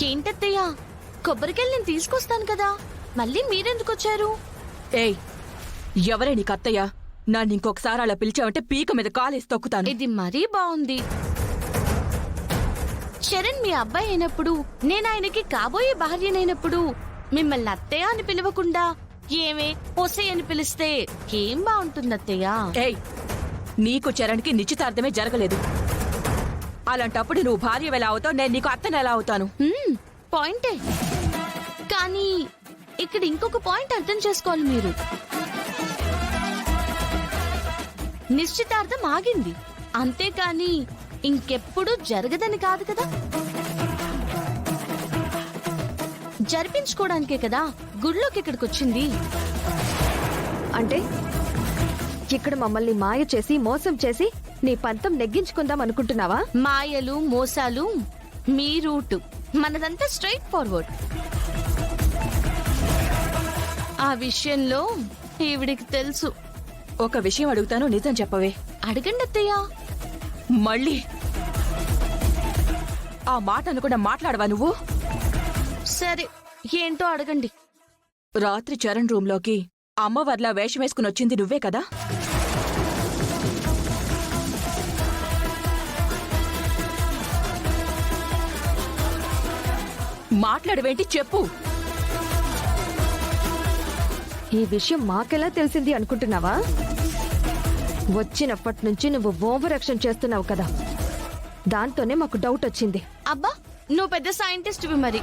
ఏంటత్తయ్యా, కొబ్బరికాయలు నేను తీసుకొస్తాను కదా, మళ్ళీ మీరెందుకొచ్చారు? ఏయ్, ఎవరే నీకు అత్తయ్య? నన్ను ఇంకొకసారి అలా పిలిచావంటే పీక మీద కాలేసి తొక్కుతాను. ఇది మరీ బాగుంది. చరణ్ మీ అబ్బాయి అయినప్పుడు, నేను ఆయనకి కాబోయే భార్యనైనప్పుడు మిమ్మల్ని అత్తయ్య అని పిలవకుండా ఏమే పొసే అని పిలిస్తే ఏం బాగుంటుంది అత్తయ్య? ఏయ్, నీకు చరణ్కి నిశ్చితార్థమే జరగలేదు. అలాంటప్పుడు నువ్వు భార్య ఎలా అవుతావు, నేను నీకు అత్తని ఎలా అవుతాను? పాయింటే, కానీ ఇక్కడ ఇంకొక పాయింట్ అర్థం చేసుకోవాలి మీరు. నిశ్చితార్థం ఆగింది, అంతేకాని ఇంకెప్పుడు జరగదని కాదు కదా. జరిపించుకోవడానికే కదా గుడిలోకి ఇక్కడికి వచ్చింది. అంటే ఇక్కడ మమ్మల్ని మాయ చేసి మోసం చేసి నీ పంతం నెగ్గించుకుందాం అనుకుంటున్నావా? మాయలు మోసాలు మీ రూటు, మనదంతా స్ట్రైట్ ఫార్వర్డ్. ఆ విషయంలో ఈవిడికి తెలుసు. ఒక విషయం అడుగుతాను, నిజం చెప్పవే. అడగండి అత్తయ్యా. మళ్ళీ ఆ మాట అనుకుండా మాట్లాడవా నువ్వు? సరే, ఏంటో అడగండి. రాత్రి చరణ్ రూంలోకి అమ్మవర్లా వేషం వేసుకుని వచ్చింది నువ్వే కదా? మాట్లాడవేంటి చెప్పు. ఈ విషయం మాకెలా తెలిసింది అనుకుంటున్నావా? వచ్చినప్పటి నుంచి నువ్వు ఓవర్ యాక్షన్ చేస్తున్నావు కదా, దాంతోనే మాకు డౌట్ వచ్చింది. అబ్బా, నువ్వు పెద్ద సైంటిస్ట్వి మరి.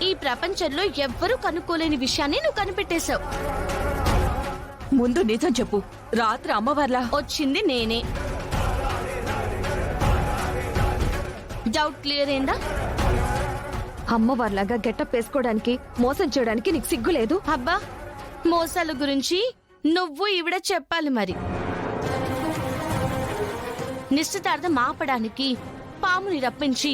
ఈ ప్రపంచంలో ఎవ్వరూ కనుక్కోలేని విషయాన్ని నువ్వు కనిపెట్టేశావు. ముందు నిజం చెప్పు. రాత్రి అమ్మవర్లా వచ్చింది నేనే. డౌట్ క్లియర్ అయిందా? అమ్మవారిలాగా గెటప్ వేసుకోవడానికి, మోసం చేయడానికి నీకు సిగ్గులేదు? అబ్బా, మోసాల గురించి నువ్వు ఈవిడ చెప్పాలి మరి. నిశ్చితార్థం ఆపడానికి పాముని రప్పించి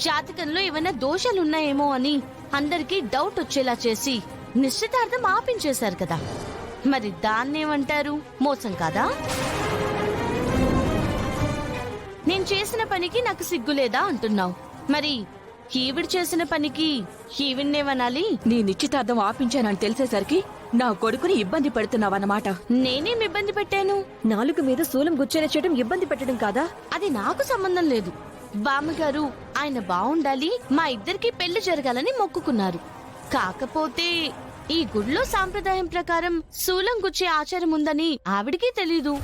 జాతకంలో ఏమైనా దోషాలున్నాయేమో అని అందరికీ డౌట్ వచ్చేలా చేసి నిశ్చితార్థం ఆపించేశారు కదా, మరి దాన్నేమంటారు? మోసం కాదా? నేను చేసిన పనికి నాకు సిగ్గులేదా అంటున్నావు, మరి ఈవిడ చేసిన పనికి ఈవిడ్నేమనాలి? నీ నిశ్చితార్థం ఆపించానని తెలిసేసరికి నా కొడుకుని ఇబ్బంది పెడుతున్నావన్నమాట. నేనేం ఇబ్బంది పెట్టాను? నాలుగు మీద శూలం గుచ్చేలా చేయడం ఇబ్బంది పెట్టడం కాదా? అది నాకు సంబంధం లేదు. బామ్మగారు ఆయన బావుండాలి, మా ఇద్దరికి పెళ్లి జరగాలని మొక్కుకున్నారు. కాకపోతే ఈ గుడిలో సాంప్రదాయం ప్రకారం శూలం గుచ్చే ఆచారం ఉందని ఆవిడికి తెలీదు.